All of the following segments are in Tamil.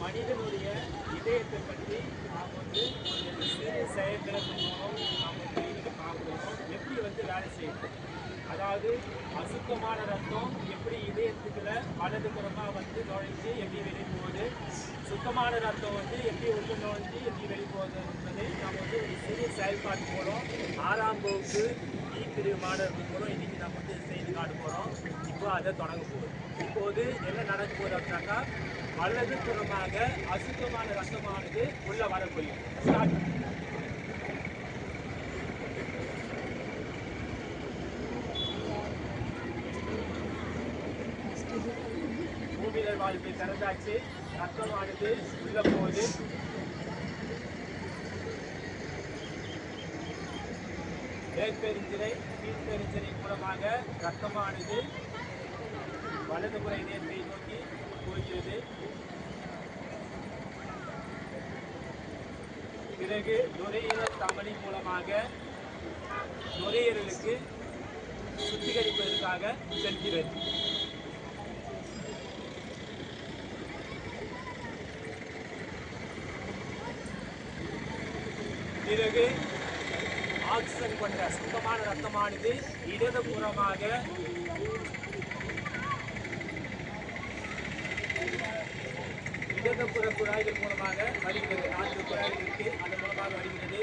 மனிதனுடைய இதயத்தை பற்றி நாம் ஒரு சிறு செயல்களுக்கு மூலம் நாம் இன்னைக்கு பார்க்கணும். எப்படி வேலை செய்யுது, அதாவது அசுத்தமான ரத்தம் எப்படி இதயத்துக்குள்ள வலதுபுறமாக நுழைஞ்சு எப்படி வெளியே போகுது, சுத்தமான ரத்தம் எப்படி உள்ள நுழைஞ்சு எப்படி வெளியே போகுது என்பதை நாம் ஒரு சிறிய செயல்பாடு மூலம் 6ஆம் வகுப்பு பி பிரிவு மாணவர்கள் மூலம் இன்னைக்கு நம்ம செய்து காட்ட போகிறோம். இப்போ அதை தொடங்க போகுது. இப்போது என்ன நடக்க போகுது அப்படின்னாக்கா, வலதுபுறமாக அசுத்தமான ரத்தமானது உள்ள வரப்போகுது. ஸ்டார்ட். பூமியினர் வாழ்க்கை திறந்தாச்சு, ரத்தமானது உள்ள போகுது. மேற்பெருஞ்சிரை கீழ்பெருஞ்சிரை மூலமாக ரத்தமானது வலதுபுற இதயத்தை நோக்கி போகிறது. பிறகு நுரையீரல் தமனி மூலமாக நுரையீரலுக்கு சுத்திகரிப்பதற்காக செல்கிறது. பிறகு ஆக்சிஜன் கொண்ட சுத்தமான ரத்தமானது இடதுபுறமாக இடதுபுற குழாய்கள் மூலமாக வருகிறது. 4 குழாய்கள் இருக்கு, அதன் மூலமாக வருகிறது.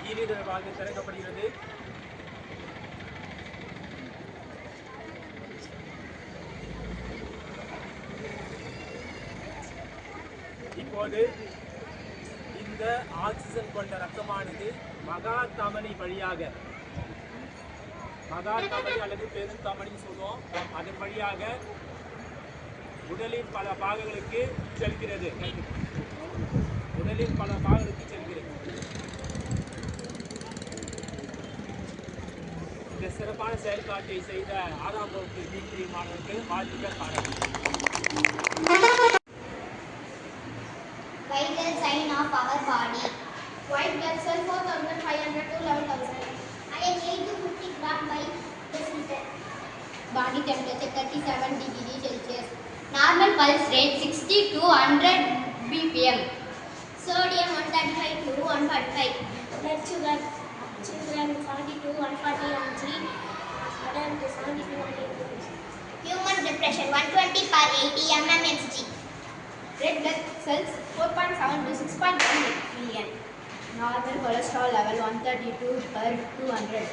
ஈரிதழ் வாழ்வு திறக்கப்படுகிறது. இப்போது இந்த ஆக்சிஜன் கொண்ட ரத்தமானது மகா தமனி வழியாக, மகா தமனி அல்லது பெருந்தமனி சொல்லுவோம், அதன் வழியாக உடலின் பல பாகங்களுக்கு செல்கிறது. உடலின் பல பாகங்களுக்கு செல்கிறது. இந்த சிறப்பான செயல்பாட்டை செய்த 6ஆம் வகுப்பு பி மாணவருக்கு வாழ்த்துக்கள். பாராட்டு. White blood sign of our body. White blood cell 4500 to 11000. Iron 8 to 50 gram by deciliter. Body temperature 37 degrees Celsius. Normal pulse rate 60 to 100 bpm. Sodium 135 to 145. Blood sugar children 40 to 140 mg. Adult 70 to 180. Human depression 120 per 80 mmHg. Red blood cells 4.7 to 6.1 million. Normal cholesterol level 132 per 200.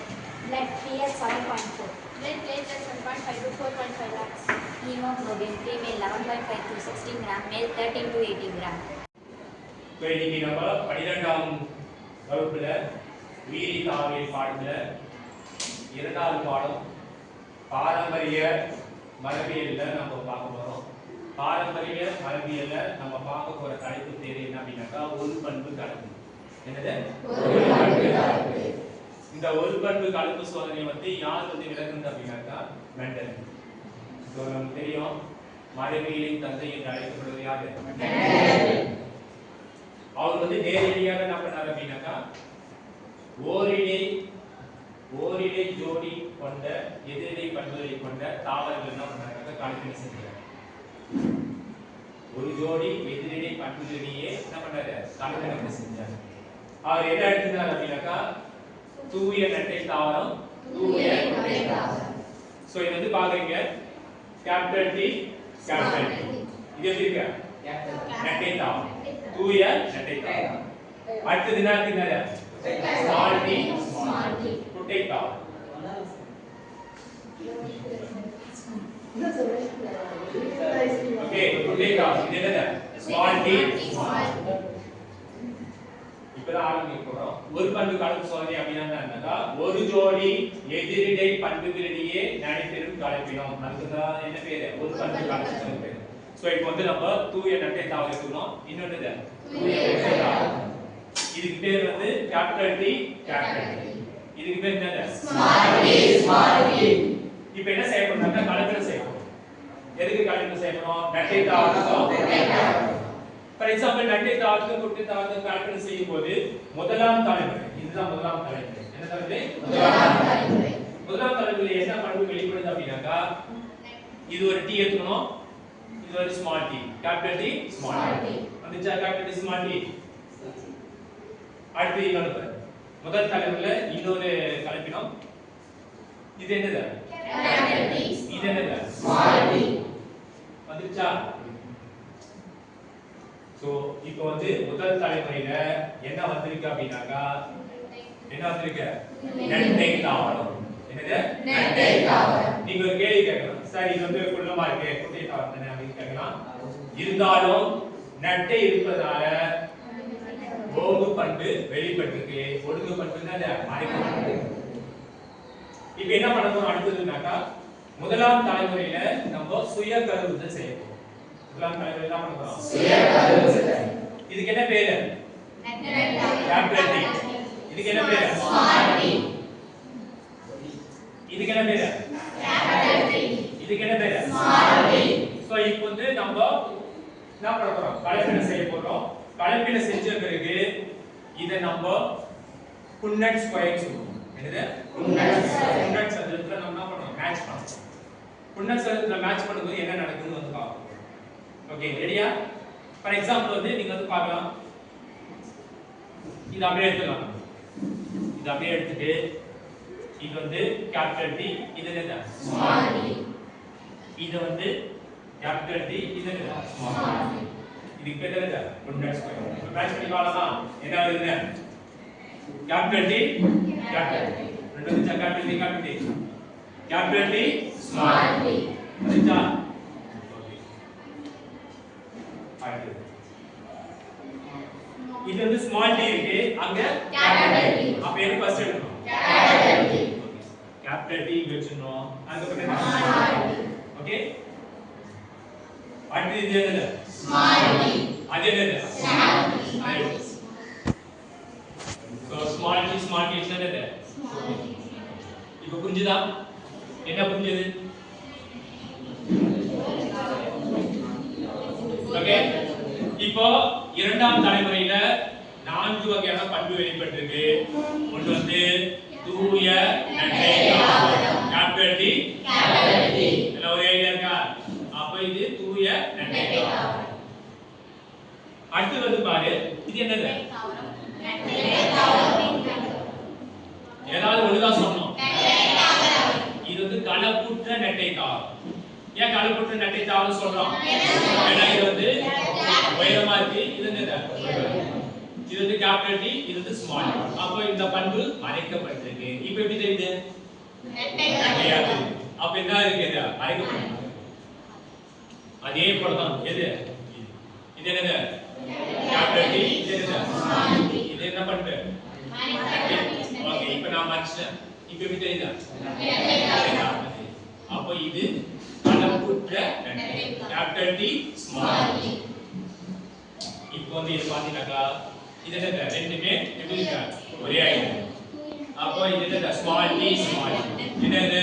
Blood pH 7.4. Blood platelets 1.5 to 4.5 lakhs. Hemoglobin female 11.5 to 16 gram, male 13 to 18 gram. இப்போ இன்னைக்கு நம்ம 12ஆம் வகுப்புல உயிரி தாவலியல் பாடத்துல 2வது பாடம் பாரம்பரிய மரபியல்ல நம்ம பார்க்க போறோம். பாரம்பரிய மரபியல்ல நம்ம பார்க்க போற தலைப்பு பேரு என்ன அப்படின்னாக்கா, ஒரு பண்பு கலப்பு. என்னது? இந்த ஒரு பண்பு கலப்பு சோதனை யார் விளக்குறது அப்படின்னாக்கா, மெண்டல். நமக்கு தெரியும், மரபியலின் தந்தை என்று அழைக்கப்படுவது யாரு? அவர் நேரடியாக என்ன பண்ணார் அப்படின்னாக்கா, ஓரிடை ஜோடி கொண்ட எதிரிடை பண்புகளை கொண்ட தாவரங்கள் என்ன பண்ணாங்க, கணக்கீடு செஞ்சார். ஒரு ஜோடி எதிரிடை பண்புகளிலேயே என்ன பண்ணாரு, கணக்கீடு செஞ்சார். அவர் என்ன எடுத்துட்டார் அப்படின்னாக்கா, தூய நெட்டை தாவரம், தூய நெட்டை தாவரம். சோ இது பாக்குறீங்க, கேபிட்டல் டி கேபிட்டல் டி. இது எப்படி இருக்கு? நெட்டை தாவரம், தூய நெட்டை தாவரம். அடுத்தது என்ன இருக்குங்க? ஸ்மால் டி ஸ்மால் டி, குட்டை தாவரம். ஓகே, குட்டை தாவரம். இது என்னது? Small t small t. இப்பதான் ஆரம்பிக்க போறோம். ஒரு பண்பு கலப்பு சோதனை அப்படின்னா என்னன்னா, ஒரு ஜோடி எதிரிடை பண்புகளிலேயே நடைபெறும் கலப்பினம். அதுதான் என்ன பேரு? ஒரு பண்பு கலப்பு சோதனை. சோ இப்போ நம்ம தூய நெட்டை தாவரம் எடுத்துக்கிறோம். இன்னொன்னு தூய நெட்டை தாவரம். இதுக்கு பேர் கேபிட்டல் டி கேபிட்டல் டி. இதுக்கு பேர் என்னது? Small t small t. இப்போ என்ன செய்ய போறோம்னா, கலப்பினம் செய்ய போறோம். எதுக்கு கலப்பினம் செய்ய போறோம்? நெட்டை தாவரம். For example, நெட்டை தாவரத்துக்கு குட்டை தாவரத்துக்கு கலப்பினம் செய்யும் போது முதலாம் தலைமுறை, இதுதான் முதலாம் தலைமுறை. என்ன தலைமுறை? முதலாம் தலைமுறை. முதலாம் தலைமுறையில் என்ன பண்பு வெளிப்படுது அப்படின்னாக்கா, இது ஒரு டி எடுத்துக்கணும், இது வந்து small t capital T small t வந்துச்சா capital T small t அடுத்து இன்னொரு பாரு முதல் தலைமுறையில இன்னொரு கலப்பினம் இது என்னது capital T இது என்னது small t வந்துச்சா சோ இப்போ வந்து முதல் தலைமுறையில என்ன வந்திருக்கு அப்படினாக்கா என்ன வந்திருக்கு நெட்டை தாவரம் என்னது நெட்டை தாவரம் நீங்க ஒரு கேள்வி கேட்கலாம் சார் இது வந்து குள்ளமா இருக்கு குட்டை தாவரம் தானே அப்படின்னு கேட்கலாம் இருந்தாலும் நெட்டை இருப்பதால ஓங்கு பண்பு வெளிப்பட்டிருக்கு ஒடுங்கு பண்புன்னா மறைக்கப்பட்டிருக்கு இப்போ என்ன பண்ண போறோம் அடுத்ததுனாக்கா முதலாம் தலைமுறையில நம்ம சுய கருவுறுதல் செய்ய போறோம் முதலாம் தலைமுறையில என்ன பண்ண போறோம் சுய கருவுறுதல் இதுக்கு என்ன பேரு capital T இதுக்கு என்ன பேரு small t இதுக்கு என்ன பேரு capital T இதுக்கு என்ன பேரு small t சோ இப்போ வந்து நம்ம என்ன பண்ண போறோம் கலப்பினம் செய்ய போறோம் கலப்பினம் செஞ்ச பிறகு இத நம்ம புன்னட் ஸ்கொயர் சொல்லுவோம் என்னது புன்னட் சதுரத்துல நம்ம என்ன பண்றோம் மேட்ச் பண்றோம் புன்னட் சதுரத்துல மேட்ச் பண்ணும்போது என்ன நடக்குதுன்னு வந்து பார்ப்போம் ஓகே ரெடியா ஃபார் எக்ஸாம்பிள் வந்து நீங்க வந்து பார்க்கலாம் இது அப்படியே எடுத்துக்கலாம் இது அப்படியே எடுத்துட்டு இது வந்து கேபிட்டல் T இது என்னது small t இது வந்து கேபிட்டல் T இது என்னது ஸ்மால் t இதுக்கு பேர் என்னது புன்னட் ஸ்கொயர் இப்போ மேட்ச் பண்ணி பார்க்கலாம் என்ன வருது capital T capital T ரெண்டு வந்து capital T capital T small t சரியா அடுத்து இது வந்து small t இருக்கு அங்க capital T அப்ப எது ஃபர்ஸ்ட் எடுக்கணும் capital T capital T வெச்சணும் அங்க பக்கத்துல ஓகே அடுத்து இது என்னது small t அது என்னது capital T so small t என்னது இப்போ புரிஞ்சுதா என்ன புரிஞ்சது ஓகே இப்போ இரண்டாம் தலைமுறையில நான்கு வகையான பண்பு வெளிப்பட்டிருக்கு ஒன்று வந்து தூய நெட்டை தாவரம் capital T எல்லாம் ஒரே ஐடியா இருக்கா அப்ப இது தூய நெட்டை தாவரம் அடுத்து வந்து பாரு இது என்னது ஏதாவது ஒண்ணுதான் சொன்னோம் இது வந்து கலப்புற்ற நெட்டை தாவரம் ஏன் கலப்புற்ற நெட்டை தாவரம் சொல்றோம் ஏன்னா இது வந்து உயரமா இருக்கு இது என்னது இது வந்து capital T இது வந்து small t அப்ப இந்த பண்பு மறைக்கப்பட்டிருக்கு இப்போ எப்படி தெரியுது நெட்டையா தெரியுது அப்ப என்ன இருக்கு இது மறைக்கப்பட்டிருக்கு அதே போல தான் எது இது என்னது capital T இது என்னது இது என்ன பண்பு ஓகே இப்போ நான் மறைச்சிட்டேன் இப்போ எப்படி தெரியுதா அப்ப இது கலப்புற்ற நெட்டை capital T small t இப்போ வந்து இது பாத்தீங்கன்னாக்கா இது என்னது ரெண்டுமே எப்படி இருக்கு ஒரே ஐடியா அப்போ இது என்னது small t என்னது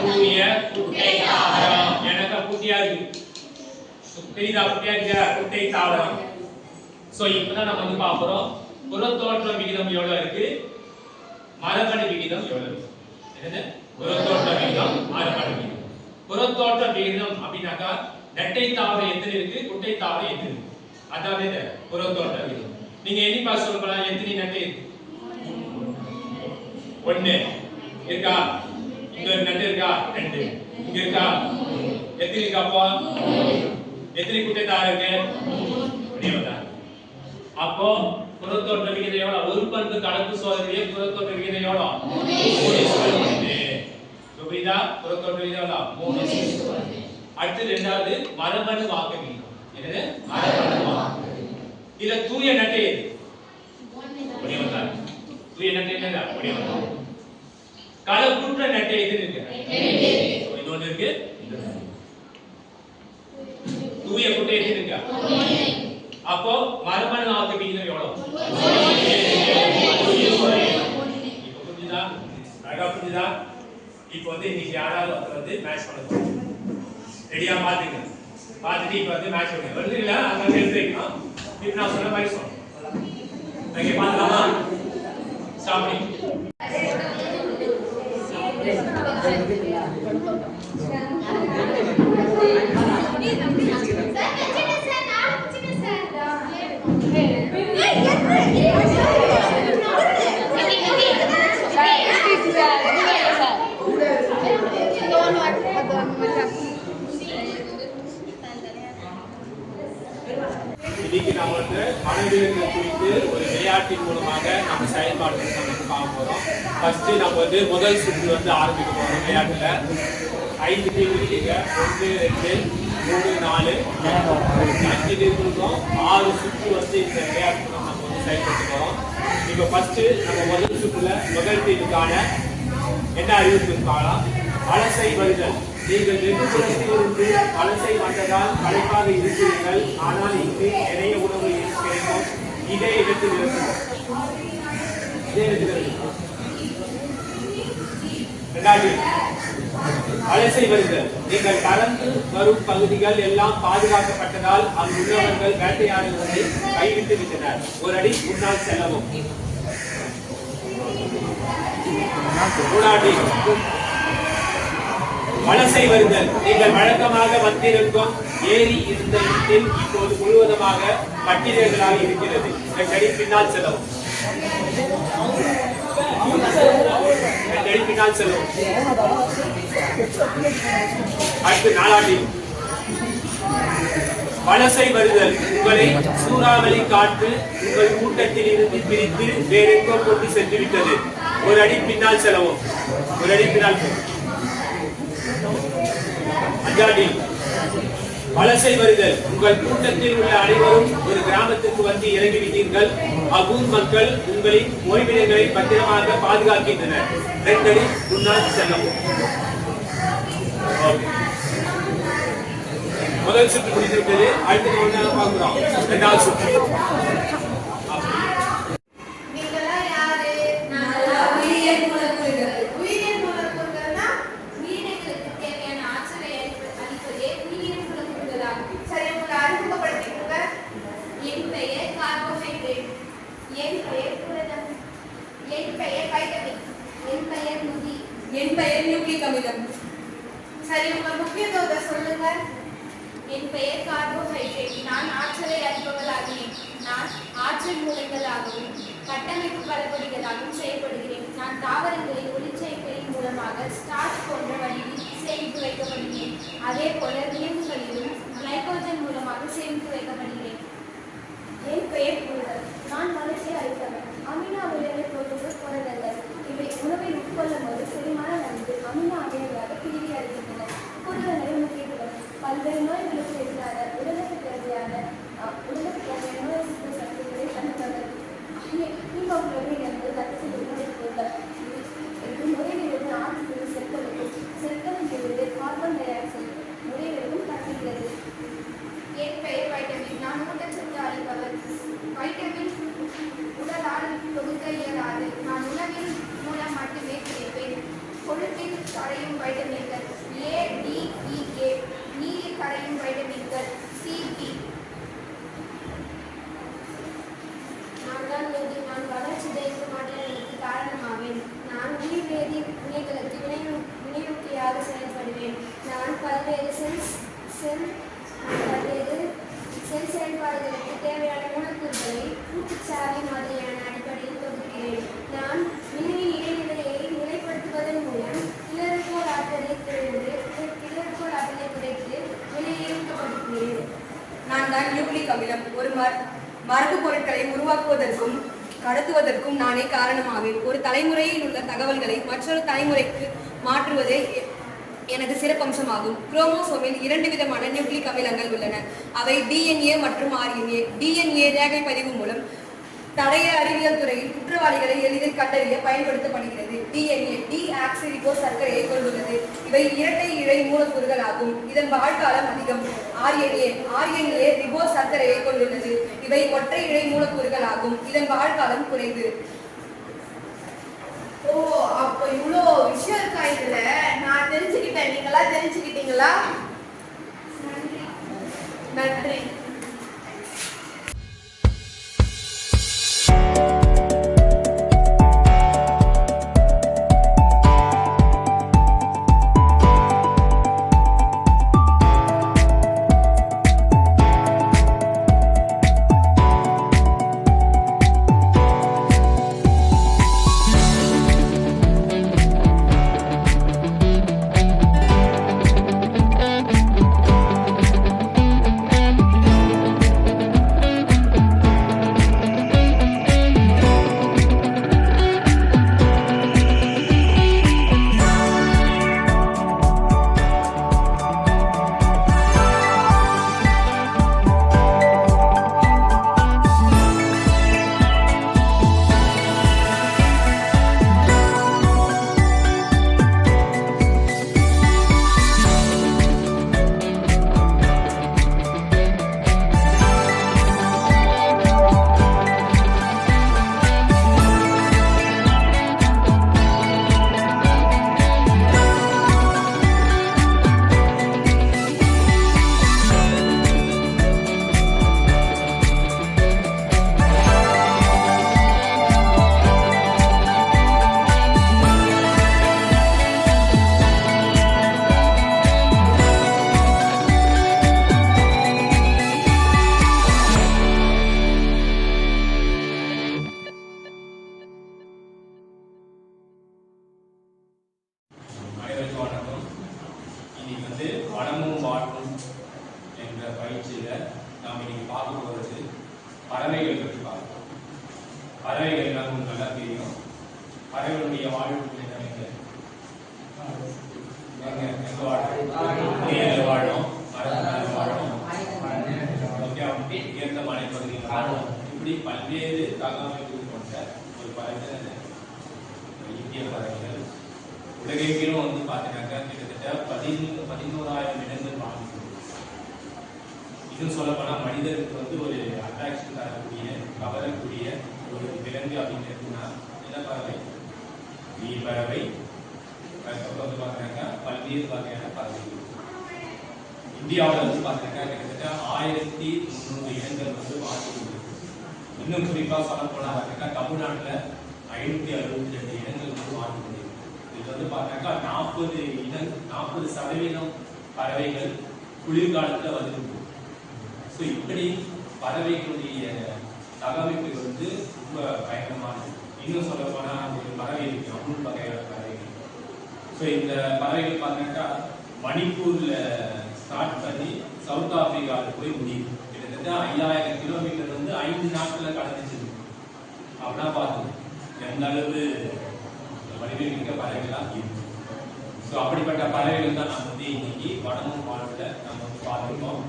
தூய குட்டை தாவரம் எனக்கு குட்டியா இருக்கு தெரியுதா குட்டியா இருக்கா குட்டை தாவரம் சோ இப்பதான் நம்ம வந்து பாக்குறோம் புறத்தோற்ற விகிதம் எவ்வளவு இருக்கு மரபணு விகிதம் எவ்வளவு இருக்கு என்னது புறத்தோற்ற விகிதம் மரபணு விகிதம் புறத்தோற்ற விகிதம் அப்படினாக்கா நெட்டை தாவரம் எத்தனை இருக்கு குட்டை தாவரம் எத்தனை இருக்கு அதாவது இது புறத்தோற்ற விகிதம் நீங்க எண்ணி பாஸ் சொல்லலாம் எத்தனை நெட்டை இருக்கு ஒண்ணு இருக்கா இங்க ஒரு நெட்டை இருக்கா ரெண்டு இங்க இருக்கா எத்தனை இருக்கா அப்போ எத்தனை குட்டை தாவரம் இருக்கு அப்போ புறத்தோற்ற விகிதம் எவ்வளவு ஒரு பண்பு கலப்பு சோதனையே புறத்தோற்ற விகிதம் எவ்வளவு 3:1 புரியுதா புறத்தோற்ற விகிதம் எவ்வளவு 3:1 அடுத்து இரண்டாவது மரபணு வாக்கு விகிதம் என்னது மரபணு வாக்கு இதுல தூய நெட்டை எது புரியுதா தூய நெட்டை என்னது புரியுதா கலப்புற்ற நெட்டை எது இருக்கு இது ஒன்று இருக்கு தூய குட்டை எது இருக்கு அப்போ மரபணு வாக்கு விகிதம் எவ்வளவு இப்போ புரியுதா அழகா புரியுதா இப்போ வந்து இன்னைக்கு யாராவது வந்து மேட்ச் பண்ண போறோம் ரெடியா பாத்துங்க பாத்துட்டு இப்போ வந்து மேட்ச் பண்ணுங்க வந்து இல்ல அங்க எடுத்து வைக்கணும் இப்போ நான் சொன்ன மாதிரி சொல்றேன் ஓகே பாத்துலாமா ஸ்டாப் பண்ணி இன்னைக்கு நம்ம வந்து மனதிலிருந்து குறித்து ஒரு விளையாட்டின் மூலமாக நம்ம செயல்பாடுகளை நம்ம பார்க்க போறோம். ஃபர்ஸ்ட் நம்ம வந்து முதல் சுற்று வந்து ஆரம்பிக்க போறோம். விளையாட்டுல 5 டீம் இருக்கீங்க. 1 2 3 4 5 டீம் இருக்கும். 6 சுற்று வந்து இந்த விளையாட்டு நம்ம வந்து செயல்படுத்த போறோம். இப்போ ஃபர்ஸ்ட் நம்ம முதல் சுற்றுல முதல் டீமுக்கான என்ன அறிவிப்பு பார்க்கலாம். வலசை வருதல். நீங்கள் வெகுபுறத்திலிருந்து வலசை வந்ததால் களைப்பாக இருக்கிறீர்கள். ஆனால் இங்கு நிறைய உணவு கிடைக்கும். இதே இடத்தில் இருக்கும். இரண்டாவது வலசை வருதல். நீங்கள் கலந்து வரும் பகுதிகள் எல்லாம் பாதுகாக்கப்பட்டதால் அங்குள்ளவர்கள் வேட்டையாடுவதை கைவிட்டு விட்டனர். ஒரு அடி முன்னால் செல்லவும். வலசை வருதல். நீங்கள் வழக்கமாக வந்திருக்கும் ஏரி இருந்த இடத்தில் இப்போது முழுவதுமாக கட்டிடங்களாக இருக்கிறது. அடி பின்னால் செல்லவும். பின்னால் செல்லவும். அடுத்து 4 வலசை வருதல். உங்களை சூறாவளி காற்று உங்கள் கூட்டத்தில் இருந்து பிரித்து வேறெங்கும் கொண்டு சென்று விட்டது. ஒரு அடி பின்னால் செல்லவும். ஒரு அடி பின்னால். 5 வலசை வருதல். உங்கள் கூட்டத்தில் உள்ள அனைவரும் ஒரு கிராமத்திற்கு வந்து இறங்கிவிட்டீர்கள். அவ்வூர் மக்கள் உங்களின் ஓய்விடங்களை பத்திரமாக பாதுகாக்கின்றனர். 2 அடி முன்னால் செல்லவும். முதல் சுற்று முடிந்துவிட்டது. அடுத்து ஒன்றாக பார்க்கிறோம். 2வது சுற்று. என் பெயர் நியூக்ளிக் அமிலம். சரி, உங்க முக்கியத்துவத்தை சொல்லுங்க. என் பெயர் கார்போஹைட்ரேட். நான் ஆற்றலை அளிப்பவளாகிறேன். நான் ஆற்றல் மூலங்களாகவும் கட்டமைப்பு பலபடிகளாகவும் செயல்படுகிறேன். நான் தாவரங்களின் ஒளிச்சேர்க்கையின் மூலமாக ஸ்டார்ச் போன்ற வழியில் சேமித்து வைக்கப்படுகிறேன். அதே போல விலங்குகளிலும் கிளைகோஜன் மூலமாக சேமித்து வைக்கப்படுகிறேன். என் பெயர் புரிதல். நான் வளர்ச்சியை அளித்தவன். அமினோ அமிலங்களை போடுவது புரதங்கள். இவை உணவை உட்கொள்ளும் போது செரிமானம் நடந்து அமினோ அமிலங்களாக பிரிவி அளிக்கின்றன. புரதங்களை முக்கியத்துவம். பல்வேறு நோய்களுக்கு எதிராக உடலுக்கு தேவையான நோய் எதிர்ப்பு சக்திகளை தந்துள்ளது. ஹீமோகுளோபின் என்பது ரத்தத்தில் உணவுள்ள நுரையீரலின் ஆற்றல் செல்களின் இருந்து கார்பன் டை ஆக்சைடு நுரையீரலும் தட்டுகிறது. என் பெயர் வைட்டமின். நான் ஊட்டச்சத்து அளிப்பவர். வைட்டமின் உடலால் தொகுக்க இயலாது. நான் உணவின் மூலம் மட்டுமே கிடைப்பேன். கொழுப்பில் கரையும் வைட்டமின்கள் A, D, E, K. நீரில் கரையும் வைட்டமின்கள் C, P. நான் வளர்ச்சி தேக்க மாற்றங்களுக்கு காரணமாவேன். நான் உயிர்வேதி வினைகளுக்கு வினையூக்கியாக செயல்படுவேன். நான் பல்வேறு செல் செயல்பாடுகளுக்கு தேவையான மூலக்கூறுகளை கூட்டுச்சாலை மாதிரியான அடிப்படையில் தொகுக்கிறேன். நான் வினையின் இடைநிலையை நிலைப்படுத்துவதன் மூலம் கிளறுகோள் ஆற்றலை குறைத்து வினையூக்கப்படுத்துகிறேன். நான் தான் நியூக்ளிக் அமிலம். ஒரு மரபு பொருட்களை உருவாக்குவதற்கும் கடத்துவதற்கும் நானே காரணமாவேன். ஒரு தலைமுறையில் உள்ள தகவல்களை மற்றொரு தலைமுறைக்கு மாற்றுவதே எனது சிறப்பம்சமாகும். குரோமோசோமில் 2 விதமான நியூக்ளிக் அமிலங்கள் உள்ளன. அவை DNA மற்றும் RNA. DNA ரேகை பதிவு மூலம் தடய அறிவியல் துறையில் குற்றவாளிகளை எளிதில் கண்டறிய பயன்படுத்தப்படுகிறது. DNA டிஆக்சிரிபோ சர்க்கரையை கொண்டுள்ளது. இவை இரட்டை இழை மூலக்கூறுகள் ஆகும். இதன் வாழ்காலம் அதிகம். RNA ரிபோ சர்க்கரையை கொண்டுள்ளது. இவை ஒற்றை இழை மூலக்கூறுகள் ஆகும். இதன் வாழ்காலம் குறைவு. ஓ, அப்ப இவ்வளோ விஷயம் இருக்கா இதுல? நான் தெரிஞ்சுக்கிட்டேன். நீங்களா தெரிஞ்சுக்கிட்டீங்களா? நன்றி. வனமும் வாழ்வும் என்ற பயிற்சியில நாம் இன்னைக்கு பார்க்க போகிறது பறவைகள் பற்றி பார்ப்போம். பறவைகள் நமக்கு நல்லா தெரியும். பறவைகளுடைய வாழ்வு என்னங்க வாழும், மரத்தில் வாழும், உயர்ந்த மலைப்பகுதியில் வாழும். இப்படி பல்வேறு தகவல்கள் கொண்ட ஒரு பறவை இந்திய பறவைகள். உலகெங்கிலும் வந்து பார்த்தீங்கன்னாக்கா கிட்டத்தட்ட 11,000 இடங்கள் வாழ்ந்து. இன்னும் சொல்ல போனா மனிதருக்கு வந்து ஒரு அட்ராக்ஷன் தரக்கூடிய கவரக்கூடிய ஒரு விலங்கு அப்படின்னா என்ன பறவை? பறவை. அதுக்கப்புறம் பார்த்தீங்கன்னா பல்வேறு வகையான பறவைகள். இந்தியாவில் வந்து பார்த்தீங்கன்னா கிட்டத்தட்ட 1300 இடங்கள் வந்து வாழ்ந்து. இன்னும் குறிப்பாக சொல்ல போனா பார்த்தீங்கன்னா தமிழ்நாட்டில் 562 இடங்கள் வந்து வாழ்ந்து. இது வந்து பார்த்தீங்கன்னா 40% பறவைகள் குளிர்காலத்தில் வருது. ஸோ இப்படி பறவைகளுடைய தகவமைப்பு வந்து ரொம்ப பயங்கரமானது. இன்னும் சொல்ல போனால் ஒரு பறவை இருக்கு, 3 வகையான பறவைகள். ஸோ இந்த பறவைகள் பார்த்தீங்கன்னா மணிப்பூரில் ஸ்டார்ட் பண்ணி சவுத் ஆப்பிரிக்காவில் போய் முடியும். கிட்டத்தட்ட 5000 கிலோமீட்டர் வந்து 5 நாட்களில் கடந்துச்சு. அப்படின்னா பார்த்து எந்த அளவு வடிவில் மிக்க பறவைகளாக இருக்கு. ஸோ அப்படிப்பட்ட பறவைகள் தான் நம்ம வந்து இன்னைக்கு வனமும் வாழ்வில் நம்ம வந்து பார்த்துருக்கோம்.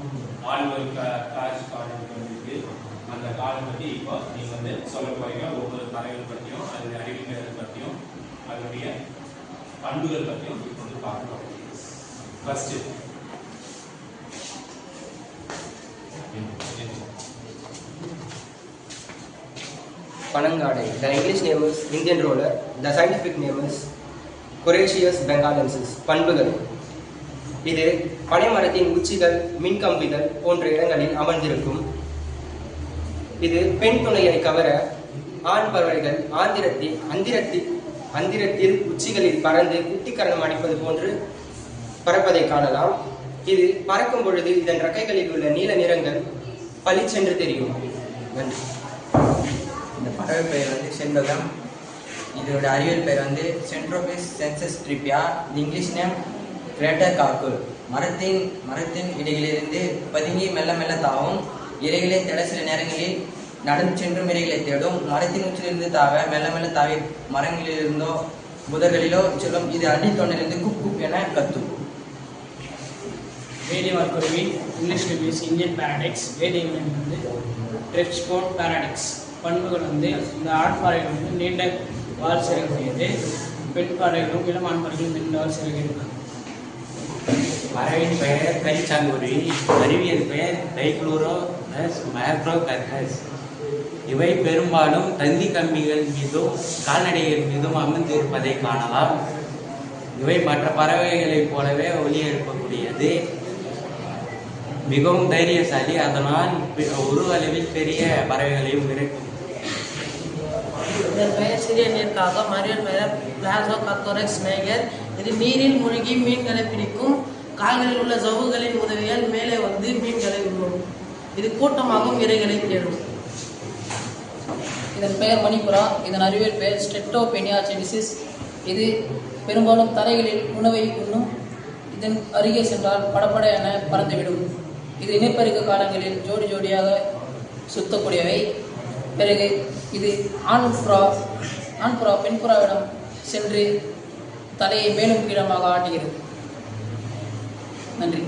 ஆழ்வர் காட்சி காடு இருக்கு. அந்த காடு பற்றி இப்போ நீங்கள் வந்து சொல்ல போறீங்க. ஒவ்வொரு பறவைகள் பற்றியும் அதனுடைய அறிவியல் பற்றியும் அதனுடைய பண்புகள் பற்றியும் இப்போ வந்து பார்க்கலாம். First பனங்காடை. The English name is Indian roller. The scientific name is Coraceus bengalensis. பண்புகள். இது பனைமரத்தின் உச்சிகள், மின்கம்பிகள் போன்ற இடங்களில் அமர்ந்திருக்கும். இது பெண் துணையை கவர ஆண் பறவைகள் அந்திரத்தில் உச்சிகளில் பறந்து குட்டிக்கரணம் அடிப்பது போன்று பறப்பதை காணலாம். இது பறக்கும் பொழுது இதன் ரெக்கைகளில் உள்ள நீல நிறங்கள் பளிச்சென்று தெரியும். நன்றி. இந்த பறவை பெயர் வந்து செண்பகம். இதோட அறிவியல் பெயர் வந்து சென்ட்ரோபிஸ் சென்சஸ்ட்ரிபியா. English name greater coucal. மரத்தின் இடையிலிருந்து பதுங்கி மெல்ல மெல்ல தாவும். இறைகளை தேட சில நேரங்களில் நடந்து சென்றும் இறைகளை தேடும். மரத்தின் உச்சிலிருந்து தாவ மெல்ல மெல்ல தாவி மரங்களிலிருந்தோ புதர்களிலோ செல்லும். இது அடித்தொண்டிலிருந்து குப் குப் என கத்தும். வேலிவால் குருவி. இங்கிலீஷ் ரிவ்யூஸ் இந்தியன் பேரடிக்ஸ். வேலியன் வந்து ட்ரெப்ஸ்போன் பேரடிக்ஸ். பண்புகள் வந்து இந்த ஆண் பறவைகள் வந்து நீண்ட வால் சிறகுடையது. பெண் பறவைகளும் இளமான் பறவைகளும் நீண்ட வால் சிறகு இருக்கும். பறவையின் பெயர் கரிச்சாங்குருவி. அறிவியல் பெயர் டைக்ளோரோரஸ் மேக்ரோகர்கஸ். இவை பெரும்பாலும் தந்தி கம்பிகள் மீதும் கால்நடைகள் மீதும் அமர்ந்திருப்பதை காணலாம். இவை மற்ற பறவைகளைப் போலவே ஒலி எழுப்பக்கூடியது. மிகவும் தைரியசாலி. அதனால் உருவளவில் பெரிய பறவைகளையும் விரட்டும். இதன் பெயர் சிறிய நீர்க்காகம். அறிவியல் பெயர் பிளாசோகாத்தோரக்ஸ் மேகர். இது நீரில் மூழ்கி மீன்களை பிடிக்கும். கால்களில் உள்ள சவ்வுகளின் உதவியால் மேலே வந்து மீன்களை உண்ணும். இது கூட்டமாகவும் இரைகளை தேடும். இதன் பெயர் மணிப்புறா. இதன் அறிவியல் பெயர் ஸ்டெட்டோபெனியாசிடிசிஸ். இது பெரும்பாலும் தரைகளில் உணவை உண்ணும். இதன் அருகே சென்றால் படப்பட என பறந்துவிடும். இது இனப்பெருக்க காலங்களில் ஜோடி ஜோடியாக சுத்தக்கூடியவை. பிறகு இது ஆண் புறா பெண் புறாவிடம் சென்று தலையை மேலும் கீழமாக ஆட்டுகிறது. நன்றி.